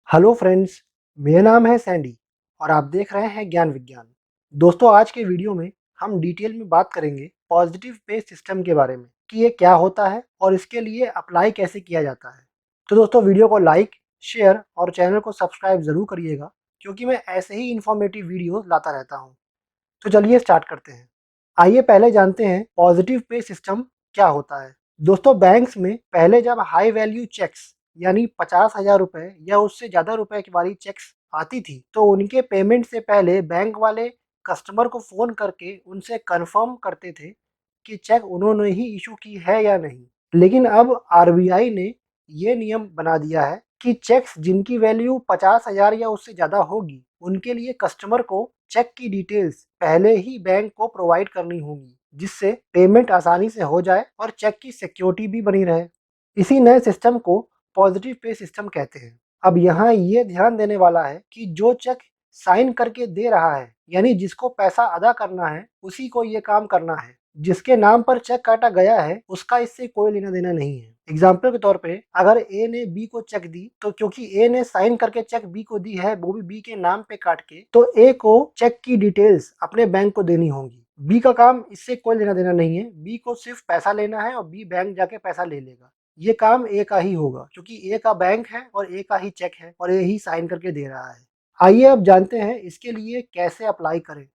Hello friends, मेरा नाम है सैंडी और आप देख रहे हैं ज्ञान विज्ञान। दोस्तों, आज के वीडियो में हम डिटेल में बात करेंगे पॉजिटिव पे सिस्टम के बारे में कि ये क्या होता है और इसके लिए अप्लाई कैसे किया जाता है। तो दोस्तों, वीडियो को लाइक, शेयर और चैनल को सब्सक्राइब ज़रूर करिएगा क्योंकि मैं ऐसे ही इन्फॉर्मेटिव वीडियो लाता रहता हूँ। तो चलिए स्टार्ट करते हैं। आइए पहले जानते हैं पॉजिटिव पे सिस्टम क्या होता है। दोस्तों, बैंक्स में पहले जब हाई वैल्यू चेक्स यानी 50,000 रुपए या उससे ज़्यादा रुपए की वाली चेक्स आती थी तो उनके पेमेंट से पहले बैंक वाले कस्टमर को फ़ोन करके उनसे कंफर्म करते थे कि चेक उन्होंने ही इशू की है या नहीं। लेकिन अब आरबीआई ने ये नियम बना दिया है कि चेक्स जिनकी वैल्यू 50,000 या उससे ज़्यादा होगी उनके लिए कस्टमर को चेक की डिटेल्स पहले ही बैंक को प्रोवाइड करनी होगी, जिससे पेमेंट आसानी से हो जाए और चेक की सिक्योरिटी भी बनी रहे। इसी नए सिस्टम को पॉजिटिव पे सिस्टम कहते हैं। अब यहाँ ये ध्यान देने वाला है कि जो चेक साइन करके दे रहा है यानी जिसको पैसा अदा करना है उसी को ये काम करना है। जिसके नाम पर चेक काटा गया है उसका इससे कोई लेना देना नहीं है। एग्जाम्पल के तौर पे अगर ए ने बी को चेक दी तो क्योंकि ए ने साइन करके चेक बी को दी है, वो भी बी के नाम पे काट के, तो ए को चेक की डिटेल्स अपने बैंक को देनी होगी। बी का काम इससे कोई लेना देना नहीं है, बी को सिर्फ पैसा लेना है और बी बैंक जाके पैसा ले लेगा। ये काम ए का ही होगा क्योंकि ए का बैंक है और ए का ही चेक है और ए ही साइन करके दे रहा है। आइए अब जानते हैं इसके लिए कैसे अप्लाई करें।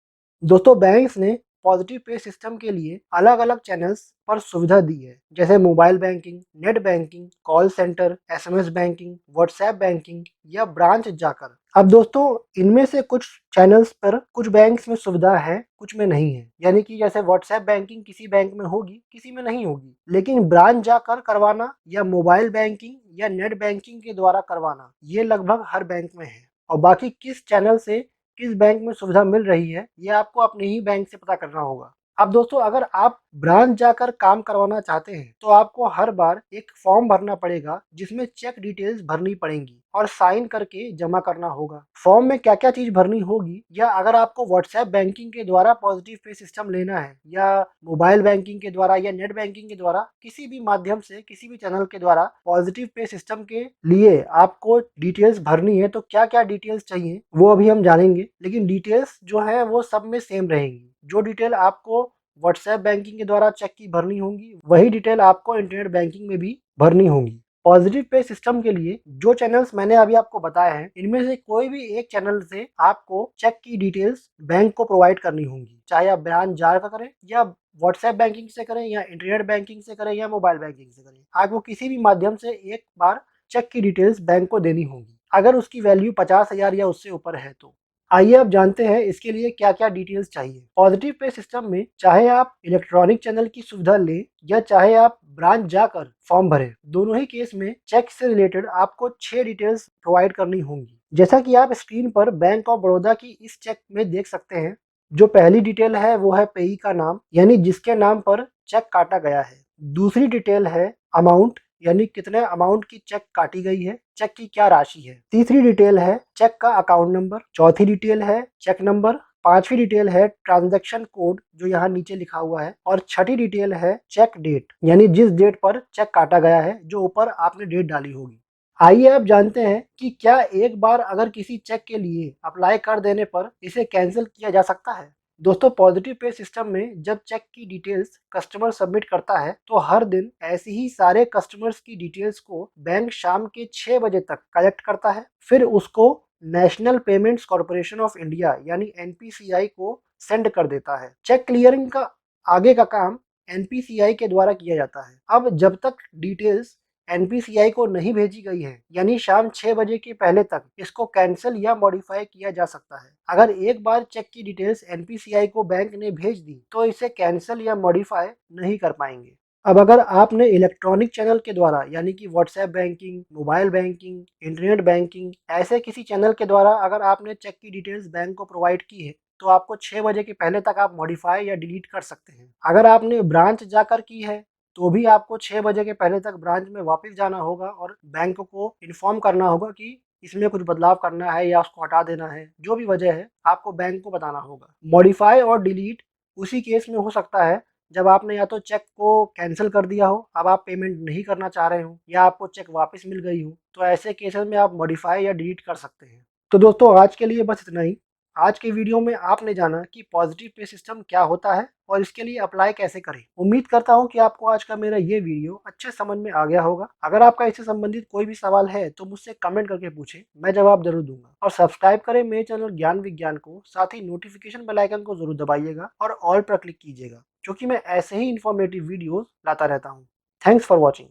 दोस्तों, बैंक्स ने पॉजिटिव पे सिस्टम के लिए अलग अलग चैनल्स पर सुविधा दी है, जैसे mobile banking, net banking, call centre, SMS banking, WhatsApp banking या ब्रांच जाकर। अब दोस्तों, इनमें से कुछ चैनल्स पर कुछ बैंक्स में सुविधा है, कुछ में नहीं है। यानी कि जैसे व्हाट्सएप बैंकिंग किसी बैंक में होगी, किसी में नहीं होगी, लेकिन ब्रांच जाकर करवाना या मोबाइल बैंकिंग या नेट बैंकिंग के द्वारा करवाना ये लगभग हर बैंक में है। और बाकी किस चैनल से किस बैंक में सुविधा मिल रही है ये आपको अपने ही बैंक से पता करना होगा। अब दोस्तों, अगर आप ब्रांच जाकर काम करवाना चाहते हैं तो आपको हर बार एक फॉर्म भरना पड़ेगा जिसमें चेक डिटेल्स भरनी पड़ेंगी और साइन करके जमा करना होगा। फॉर्म में क्या क्या चीज भरनी होगी, या अगर आपको व्हाट्सएप बैंकिंग के द्वारा पॉजिटिव पे सिस्टम लेना है या मोबाइल बैंकिंग के द्वारा या नेट बैंकिंग के द्वारा, किसी भी माध्यम से किसी भी चैनल के द्वारा पॉजिटिव पे सिस्टम के लिए आपको डिटेल्स भरनी है तो क्या क्या डिटेल्स चाहिए वो अभी हम जानेंगे। लेकिन डिटेल्स जो है वो सब में सेम रहेंगी। जो डिटेल आपको व्हाट्सएप बैंकिंग के द्वारा चेक की भरनी होंगी वही डिटेल आपको इंटरनेट बैंकिंग में भी भरनी होंगी। पॉजिटिव पे सिस्टम के लिए जो चैनल्स मैंने अभी आपको बताए हैं इनमें से कोई भी एक चैनल से आपको चेक की डिटेल्स बैंक को प्रोवाइड करनी होंगी, चाहे आप ब्रांच जाकर करें या व्हाट्सएप बैंकिंग से करें या इंटरनेट बैंकिंग से करें या मोबाइल बैंकिंग से करें। आपको किसी भी माध्यम से एक बार चेक की डिटेल्स बैंक को देनी होगी अगर उसकी वैल्यू 50,000 या उससे ऊपर है तो। आइए अब जानते हैं इसके लिए क्या क्या डिटेल्स चाहिए। पॉजिटिव पे सिस्टम में चाहे आप इलेक्ट्रॉनिक चैनल की सुविधा लें या चाहे आप ब्रांच जाकर फॉर्म भरें, दोनों ही केस में चेक से रिलेटेड आपको 6 डिटेल्स प्रोवाइड करनी होंगी। जैसा कि आप स्क्रीन पर बैंक ऑफ बड़ौदा की इस चेक में देख सकते हैं। जो पहली डिटेल है वो है पेई का नाम, यानी जिसके नाम पर चेक काटा गया है। दूसरी डिटेल है अमाउंट, यानी कितने अमाउंट की चेक काटी गई है, चेक की क्या राशि है। तीसरी डिटेल है चेक का अकाउंट नंबर। चौथी डिटेल है चेक नंबर। पांचवी डिटेल है ट्रांजैक्शन कोड जो यहाँ नीचे लिखा हुआ है। और छठी डिटेल है चेक डेट, यानी जिस डेट पर चेक काटा गया है, जो ऊपर आपने डेट डाली होगी। आइए अब जानते हैं कि क्या एक बार अगर किसी चेक के लिए अप्लाई कर देने पर इसे कैंसिल किया जा सकता है। दोस्तों, पॉजिटिव पे सिस्टम में जब चेक की डिटेल्स कस्टमर सबमिट करता है तो हर दिन ऐसे ही सारे कस्टमर्स की डिटेल्स को बैंक शाम के 6 बजे तक कलेक्ट करता है। फिर उसको national payments corporation of India यानी एनपीसीआई को सेंड कर देता है। चेक क्लियरिंग का आगे का काम एनपीसीआई के द्वारा किया जाता है। अब जब तक डिटेल्स एनपीसीआई को नहीं भेजी गई है, यानी शाम 6 बजे के पहले तक, इसको कैंसिल या मॉडिफाई किया जा सकता है। अगर एक बार चेक की डिटेल्स एनपीसीआई को बैंक ने भेज दी तो इसे कैंसिल या मॉडिफाई नहीं कर पाएंगे। अब अगर आपने इलेक्ट्रॉनिक चैनल के द्वारा यानी कि WhatsApp banking, mobile banking, internet banking, ऐसे किसी चैनल के द्वारा अगर आपने चेक की डिटेल्स बैंक को प्रोवाइड की है तो आपको 6 बजे के पहले तक आप मॉडिफाई या डिलीट कर सकते हैं। अगर आपने ब्रांच जाकर की है तो भी आपको 6 बजे के पहले तक ब्रांच में वापस जाना होगा और बैंक को इन्फॉर्म करना होगा कि इसमें कुछ बदलाव करना है या उसको हटा देना है। जो भी वजह है आपको बैंक को बताना होगा। मॉडिफाई और डिलीट उसी केस में हो सकता है जब आपने या तो चेक को कैंसिल कर दिया हो, अब आप पेमेंट नहीं करना चाह रहे हो, या आपको चेक वापस मिल गई हो, तो ऐसे केसेस में आप मॉडिफाई या डिलीट कर सकते हैं। तो दोस्तों आज के लिए बस इतना ही। आज के वीडियो में आपने जाना कि पॉजिटिव पे सिस्टम क्या होता है और इसके लिए अप्लाई कैसे करें। उम्मीद करता हूं कि आपको आज का मेरा ये वीडियो अच्छे समझ में आ गया होगा। अगर आपका इससे संबंधित कोई भी सवाल है तो मुझसे कमेंट करके पूछें, मैं जवाब जरूर दूंगा। और सब्सक्राइब करें मेरे चैनल ज्ञान विज्ञान को, साथ ही नोटिफिकेशन बेल आइकन को जरूर दबाइएगा और ऑल पर क्लिक कीजिएगा, क्योंकि मैं ऐसे ही इंफॉर्मेटिव वीडियोस लाता रहता हूँ। Thanks for watching.